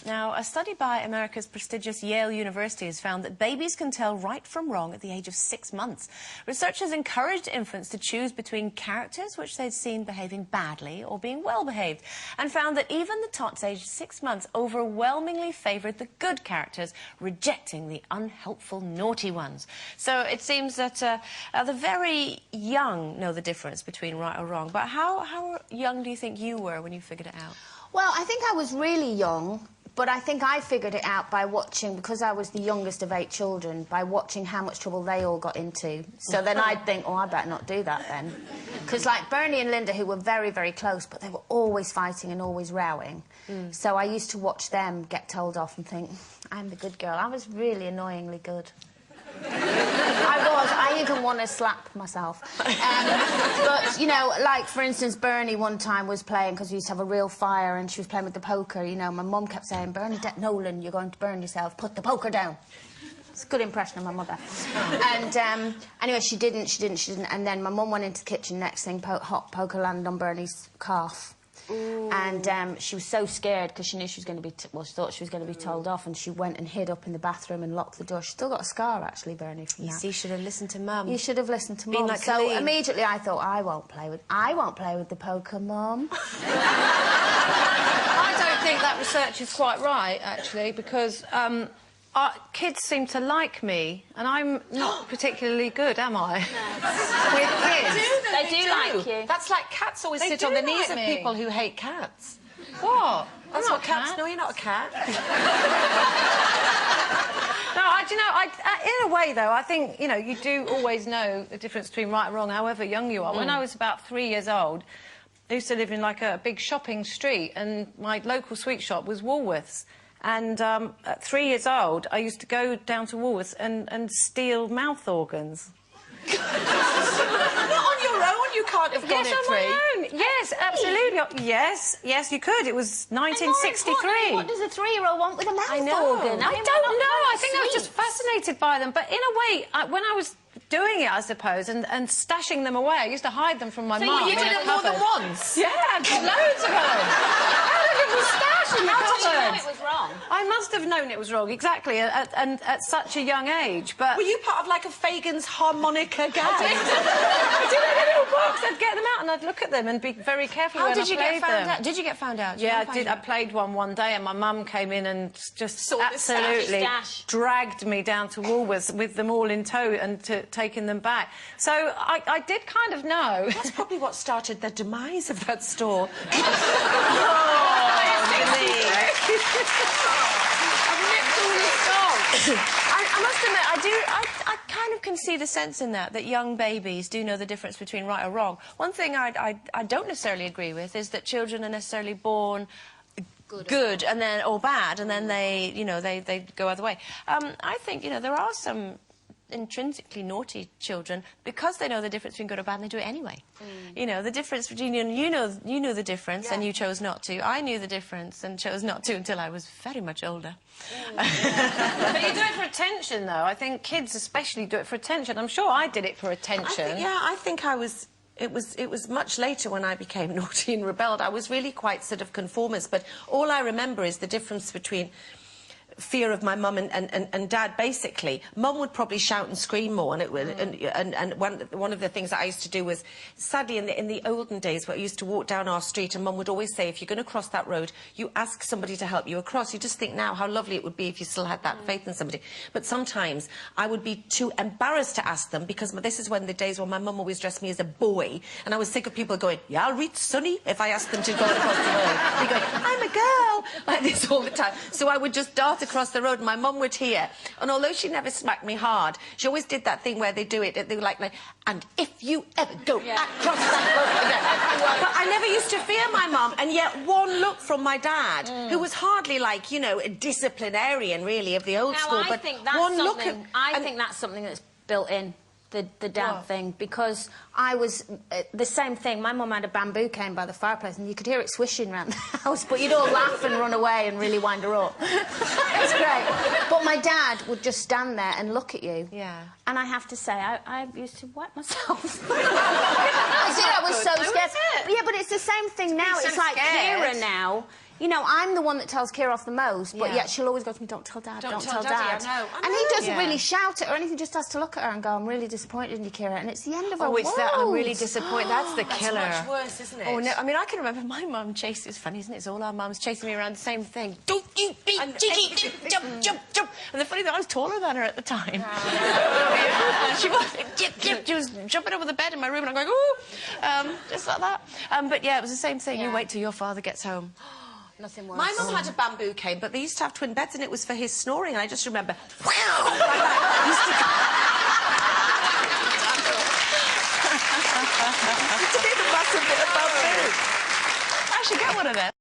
normal. Now, a study by America's prestigious Yale University has found that babies can tell right from wrong at the age of 6 months. Researchers encouraged infants to choose between characters which they'd seen behaving badly or being well-behaved, and found that even the tots aged 6 months overwhelmingly favoured the good characters, rejecting the unhelpful, naughty ones. So it seems that the very young know the difference between right or wrong. But how young do you think you were when you figured it out? Well, I think I was really young, but I think I figured it out by watching, because I was the youngest of 8 children, by watching how much trouble they all got into. So then I'd think, oh, I better not do that then. Because, like, Bernie and Linda, who were very, very close, but they were always fighting and always rowing. So I used to watch them get told off and think, I'm the good girl. I was really annoyingly good. I even want to slap myself. But, you know, like, for instance, Bernie one time was playing, because we used to have a real fire, and she was playing with the poker, you know. My mum kept saying, Bernadette Nolan, you're going to burn yourself, put the poker down. It's a good impression of my mother. And, anyway, she didn't, and then my mum went into the kitchen, next thing, hot poker landed on Bernie's calf. Ooh. And she was so scared because she knew she was going to be, she thought she was going to be told off, and she went and hid up in the bathroom and locked the door. She's still got a scar, actually, Bernie, from that. You see, you should have listened to Mum. You should have listened to Mum. Like so Colleen. Immediately I thought, I won't play with the poker, Mum. I don't think that research is quite right, actually, because kids seem to like me, and I'm not particularly good, am I? No. With kids. They do like you. That's like cats always sit on the knees of people who hate cats. What? That's what cats... No, you're not a cat. No, do you know, in a way, though, I think, you know, you do always know the difference between right and wrong, however young you are. When I was about 3 years old, I used to live in, like, a big shopping street, and my local sweet shop was Woolworths. And at 3 years old, I used to go down to Woolworths and steal mouth organs. Not on your own, you can't have gone at 3. Yes, on my own. Yes, absolutely. Yes, you could. It was 1963. What does a 3-year-old want with a mouth organ? I don't know. I think I was just fascinated by them. But in a way, when I was doing it, I suppose, and stashing them away, I used to hide them from my mum. So you did it more than once? Yeah, loads of them. How did it stash in the cupboard? How did you know it was wrong? I must have known it was wrong, exactly, and at such a young age, but... Were you part of, like, a Fagan's harmonica gang? I did a little box. I'd get them out and I'd look at them and be very careful when I played them. How did you get found out? Did you get found out? Yeah, I did. I played one day, and my mum came in and just absolutely dragged me down to Woolworths with them all in tow and taking them back. So I did kind of know. That's probably what started the demise of that store. I must admit, I kind of can see the sense in that young babies do know the difference between right or wrong. One thing I don't necessarily agree with is that children are necessarily born good and then or bad, and then they go other way. I think there are some intrinsically naughty children because they know the difference between good or bad, and they do it anyway. You know the difference between you knew the difference and you chose not to. I knew the difference and chose not to until I was very much older. But you do it for attention, though. I think kids especially do it for attention. I'm sure I did it for attention. I think I was... It was much later when I became naughty and rebelled. I was really quite sort of conformist, but all I remember is the difference between fear of my mum and dad, basically. Mum would probably shout and scream more, and one of the things that I used to do was, sadly, in the olden days, where I used to walk down our street, and Mum would always say, if you're going to cross that road, you ask somebody to help you across. You just think now how lovely it would be if you still had that faith in somebody. But sometimes I would be too embarrassed to ask them, because this is when the days when my mum always dressed me as a boy, and I was sick of people going, yeah, I'll reach Sonny, if I asked them to go across the road. They go, I'm a girl, like this all the time. So I would just dart across the road, and my mum would hear, and although she never smacked me hard, she always did that thing where they do it, they were like, and if you ever go across that road again. But I never used to fear my mum, and yet one look from my dad, who was hardly like, you know, a disciplinarian really of the old school, but one look at... I think that's something that's built in. The dad thing, because I was the same thing. My mum had a bamboo cane by the fireplace, and you could hear it swishing around the house, but you'd all laugh and run away and really wind her up. It was great. But my dad would just stand there and look at you. Yeah. And I have to say, I used to wet myself. I was so scared. Yeah, but it's the same thing now. It's like Kira now you know, I'm the one that tells Kira off the most, but Yeah. yet she'll always go to me, don't tell Dad, Don't don't tell tell Daddy, Dad. I know. And he doesn't Yeah. really shout at her or anything, just has to look at her and go, I'm really disappointed in you, Kira. And it's the end of her Oh, it's that I'm really world. disappointed. That's the That's killer. much worse, isn't it? Oh, no, I mean, I can remember my mum chasing... It's funny, isn't it? It's all our mums chasing me around the same thing. Don't you be cheeky! Jump, jump, jump! And the funny thing, I was taller than her at the time. And she was... She was jumping over the bed in my room, and I'm going, ooh! Just like that. But, yeah, it was the same thing. You Yeah. wait till your father gets home. Nothing worse. My mum had a bamboo cane, but they used to have twin beds, and it was for his snoring. And I just remember, wow, like that. Used to be the massive bit of bamboo. I should get one of them.